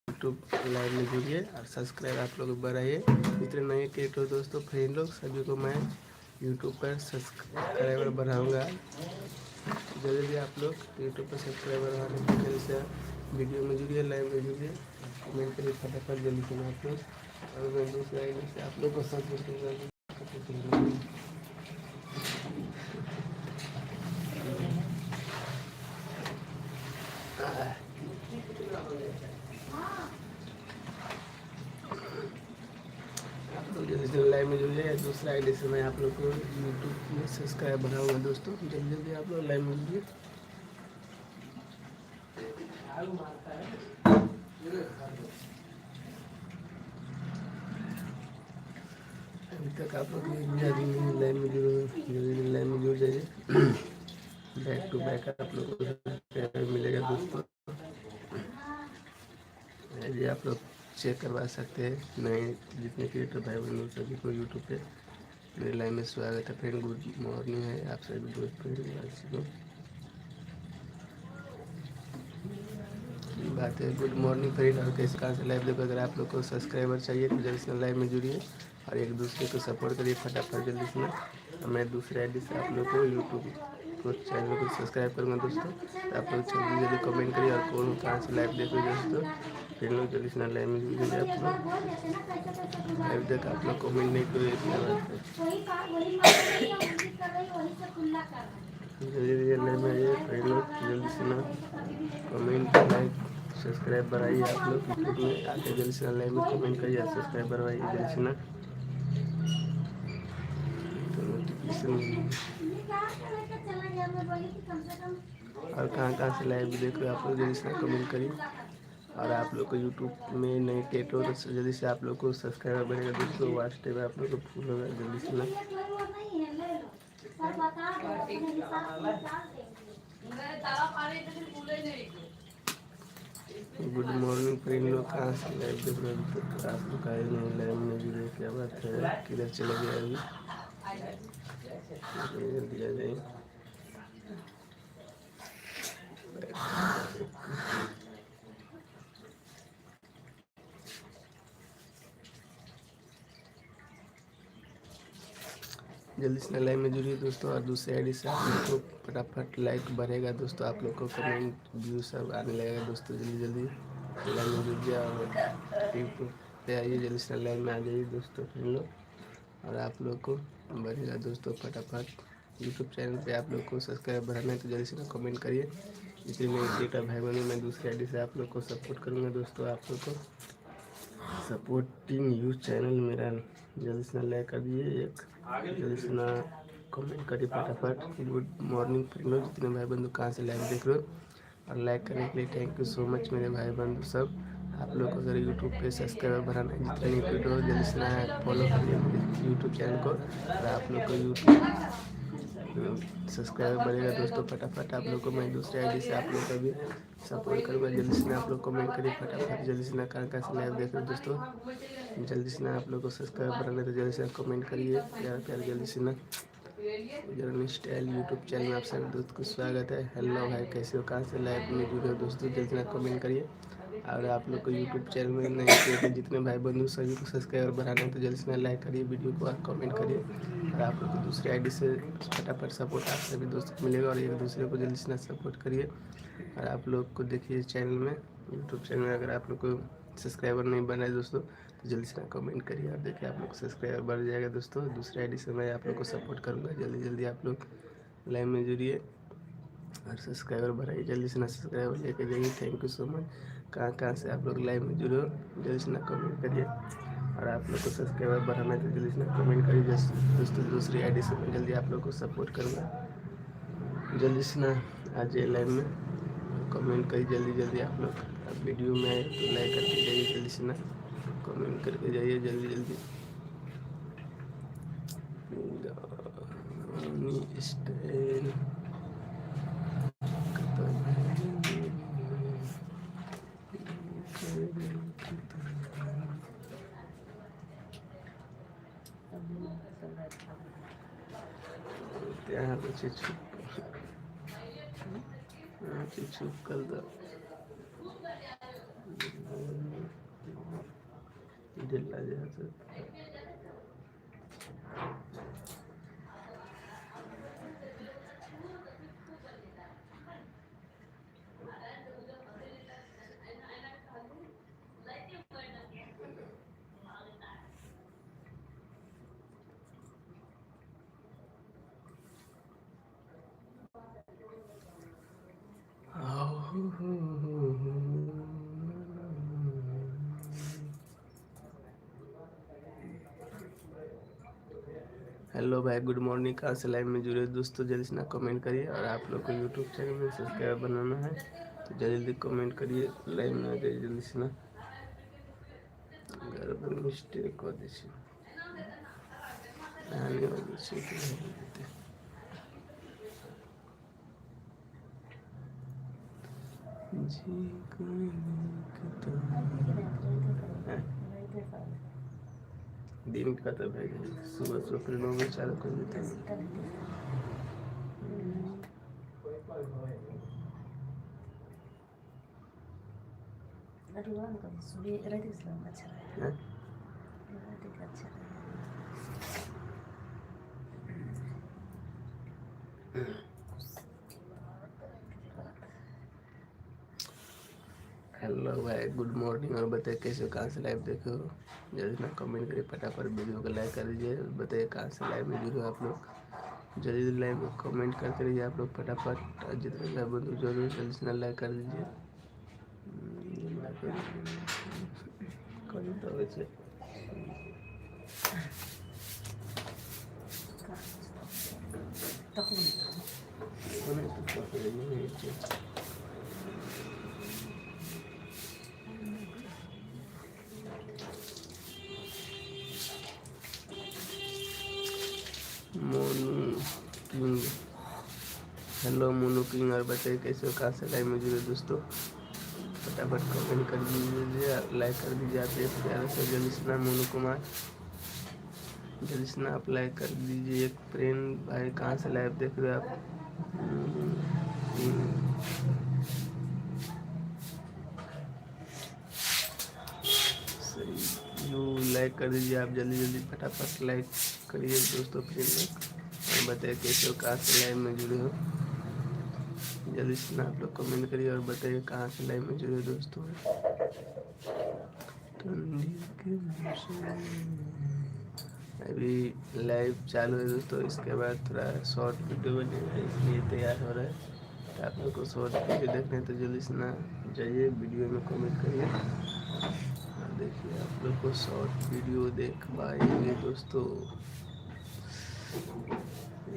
YouTube live में जुड़िए और सब्सक्राइब आप लोग बढ़ाइए। जितने नए क्रिएटर दोस्तों फ्रेंड लोग सभी को मैं यूट्यूब पर सब्सक्राइबर बढ़ाऊँगा। जल्दी आप लोग यूट्यूब पर सब्सक्राइबर बढ़ाने के जल्दी से वीडियो में जुड़िए, लाइव में जुड़िए, कमेंट करिए फटाफट जल्दी से आप लोग। और मैं दूसरा आईडी से आप लोग को सपोर्ट करूँगा। आप लोग जल्दी से लाइव में जुड़िए या दूसरा आईडी से मैं आप लोग को यूट्यूब में सब्सक्राइब बढ़ाऊँगा दोस्तों। जल्दी जल्दी आप लोग लाइव में जुड़िए। अभी तक आप लोग लाइव में जल्दी लाइव में जुड़ जाइए। बैक टू बैक आप लोग को सब्सक्राइबर मिलेगा दोस्तों। ये आप लोग चेक करवा सकते हैं। नए जितने क्रिएटर भाई बहन सभी को यूट्यूब पे मेरे लाइव में स्वागत है फ्रेंड। गुड मॉर्निंग है आप सभी दोस्त फ्रेंड की बात है। Good morning friend. और कैसे कहाँ से लाइव देखो। अगर आप लोग को सब्सक्राइबर चाहिए तो जल्दी से लाइव में जुड़िए और एक दूसरे को सपोर्ट करिए फटाफट जल्दी से ना। मैं दूसरे आईडी से आप लोग को यूट्यूब को चैनल को सब्सक्राइब करूँगा दोस्तों। तो आप लोग जल्दी जल्दी कमेंट करिए और कौन कहाँ से लाइव देखो दोस्तों। फिर लोग जल्दी से लाइव में जुड़ जाइए। आप लोग लाइव तक आप लोग कमेंट नहीं करिए जल्दी जल्दी लाइव में आइए। फिर लोग जल्दी से ना कमेंट लाइक सब्सक्राइब बढ़ाइए। आप लोग यूट्यूब में आके जल्दी से लाइव में कमेंट करिए सब्सक्राइब बढ़ाइए जल्दी से ना। तो नोटिफिकेशन और कहाँ से लाइव देखो आप लोग जल्दी से कमेंट करिए। और आप लोग को यूट्यूब में नए क्रिएटर तो जल्दी से आप लोग को सब्सक्राइबर बढ़ेगा दोस्तों। वॉच टाइम आप लोग को फुल होगा जल्दी से ना। गुड मॉर्निंग फ्रेंड लोग कहाँ से लाइव देख रहे हैं। तो आप लोग आए नहीं लाइव में जुड़े, क्या बात है, किधर चले गए अभी। जल्दी आ जाइए। जल्दी से लाइव में जुड़िए दोस्तों। और दूसरे आईडी से आप लोग को फटाफट लाइक बढ़ेगा दोस्तों। आप लोग को कमेंट व्यू सब आने लगेगा दोस्तों। जल्दी जल्दी लाइव में जुड़ जाए और यूट्यूब पे आइए जल्दी से लाइव में आ जाइए दोस्तों फिर लोग। और आप लोग को बढ़ेगा दोस्तों फटाफट। यूट्यूब चैनल पे आप लोग को सब्सक्राइब बढ़ाना है तो जल्दी से ना कमेंट करिए। इसलिए मेरे क्रिएटर भाई बहनों मैं दूसरे आईडी से आप लोग को सपोर्ट करूँगा दोस्तों। आप लोग को सपोर्टिंग न्यूज़ चैनल मेरा जल्दी से लाइक कर दिए। एक जल्दी से ना कमेंट करिए फटाफट। गुड मॉर्निंग फ्रेंडों जितने भाई बंधु कहाँ से लाइव देख रहे हो। और लाइक करने के लिए थैंक यू सो मच मेरे भाई बंधु सब। आप लोग को अगर यूट्यूब पे सब्सक्राइबर बढ़ाना है जितने नहीं वीडियो जल्दी से ना फॉलो करिए मेरे यूट्यूब चैनल को। और आप लोग को यूट्यूब सब्सक्राइबर बढ़ेगा दोस्तों फटाफट। आप लोग को मैं दूसरे आईडी से आप लोग का भी सपोर्ट करूँगा। जल्दी से ना आप लोग कमेंट करिए फटाफट। जल्दी से ना कहाँ से लाइव देख रहे हो दोस्तों। जल्दी से ना आप लोग को सब्सक्राइब बढ़ाना है तो जल्दी से कमेंट करिए प्यार प्यार जल्दी से ना। जर्नी स्टाइल यूट्यूब चैनल में आप सभी दोस्त को स्वागत है। हेलो भाई कैसे हो, कहाँ से लाइव में जुड़े हो दोस्तों। जल्दी ना कमेंट करिए। और आप लोग को यूट्यूब चैनल में नए क्रिएटर जितने भाई बंधु सभी को सब्सक्राइबर बढ़ाना है तो जल्दी से ना लाइक करिए वीडियो को और कमेंट करिए। और आप लोग को दूसरे आईडी से फटाफट सपोर्ट आप सभी दोस्तों को मिलेगा। और एक दूसरे को जल्दी से ना सपोर्ट करिए। और आप लोग को देखिए चैनल में यूट्यूब चैनल में अगर आप लोग को सब्सक्राइबर नहीं बना है दोस्तों तो जल्दी से ना कमेंट करिए। और देखिए आप लोग को सब्सक्राइबर बढ़ जाएगा दोस्तों। दूसरे आईडी से मैं आप लोग को सपोर्ट करूँगा। जल्दी जल्दी आप लोग लाइव में जुड़िए और सब्सक्राइबर बढ़ाइए। जल्दी से ना सब्सक्राइबर लेके जाइए। Thank you so much. कहाँ से आप लोग लाइव में जुड़े हो जल्दी से ना कमेंट करिए। और आप लोग को सब्सक्राइबर बढ़ाना है तो जल्दी से ना कमेंट करिए दोस्तों। दूसरी आईडी से मैं जल्दी आप लोग को सपोर्ट करूँगा। जल्दी से ना आ जाइए लाइव में कमेंट करिए जल्दी जल्दी आप लोग। अब वीडियो में आए तो लाइक करके जाइए जल्दी से ना कमेंट करके जाइए जल्दी जल्दी। स्टाइल चुप कर दो। जिला जैसे हेलो भाई, गुड मॉर्निंग। कहाँ से लाइव में जुड़े दोस्तों, जल्दी से ना कमेंट करिए। और आप लोग को यूट्यूब चैनल में सब्सक्राइब बनाना है तो जल्दी जल्दी कमेंट करिए। लाइव में आ जाइए जल्दी से ना। घर पर मिस्टेक हो दी आने वाली सीट देते जी कोई दिन का तो भाई सुबह सुबह फिर 9 बजे चालू कर देते हैं। हैं? हेलो भाई, गुड मॉर्निंग। और बताइए कैसे हो, कहाँ से लाइव देखे हो। जल्दी ना कमेंट करिए, फटाफट वीडियो को लाइक कर दीजिए। बताइए कहाँ से लाइव में जुड़े हो आप लोग। जल्दी जल्दी लाइव में कमेंट करते रहिए आप लोग फटाफट। और जितने लाइव बंधु जरूर जल्दी से लाइक कर दीजिए। कहीं तो वैसे Monu king. Hello Monu king. और बताइए कैसे हो, कहाँ से लाइव में जुड़े दोस्तों। फटाफट कमेंट कर दीजिए, लाइक कर दीजिए। आप एक प्यारा सा जल्दी से ना मोनू कुमार, जल्दी से ना आप लाइक कर दीजिए। एक प्रेम भाई, कहाँ से लाइव देख रहे हो आप। सही यू लाइक कर दीजिए आप जल्दी जल्दी, फटाफट लाइक करिए दोस्तों प्लीज। और बताइए कैसे हो, कहाँ से लाइव में जुड़े हो। जल्दी से ना आप लोग कमेंट करिए और बताइए कहाँ से लाइव में जुड़े हो दोस्तों। अभी लाइव चालू है दोस्तों, इसके बाद थोड़ा शॉर्ट वीडियो बनेगा इसलिए तैयार हो रहा है। तो आप लोग को शॉर्ट वीडियो देखना है तो जल्दी से ना जाइए, वीडियो में कमेंट करिए। और देखिए आप लोग को शॉर्ट वीडियो देख पाएंगे दोस्तों।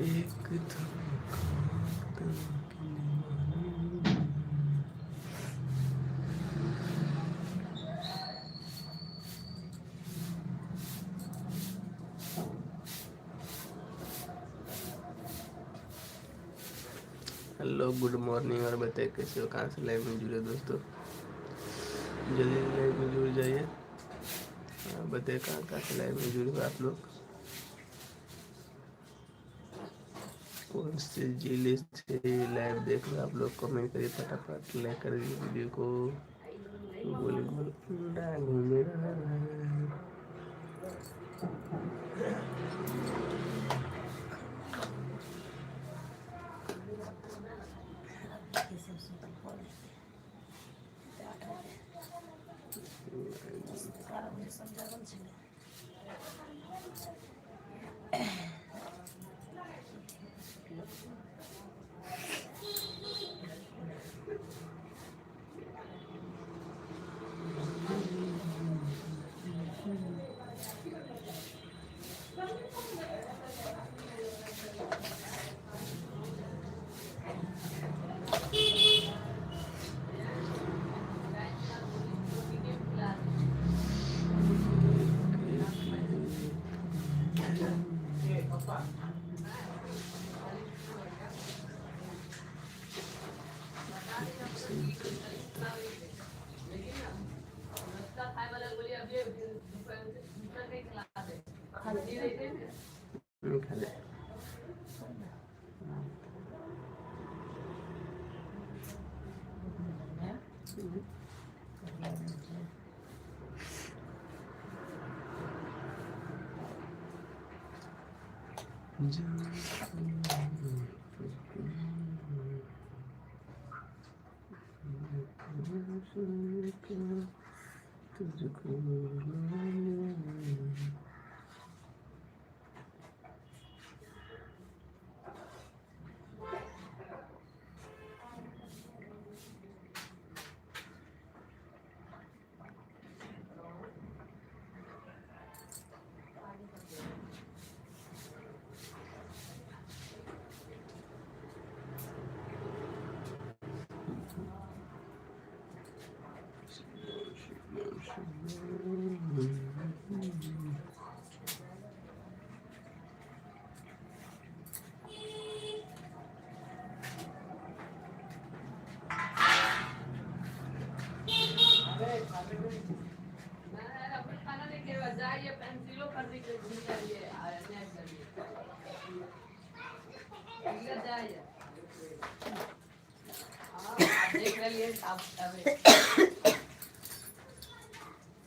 एक हेलो गुड मॉर्निंग। और बताइए कैसे हो, कहाँ से लाइव में जुड़े दोस्तों। जल्दी लाइव में जुड़ जाइए। बताइए कहाँ कहाँ से लाइव में जुड़े हो आप लोग। कौन से जिले से लाइव देख रहे हो आप लोग, कमेंट करिए फटाफट। लाइक कर दीजिए वीडियो को। गोल गोल अंडा घूम रहा है। तुझको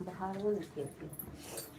बाहर वो नहीं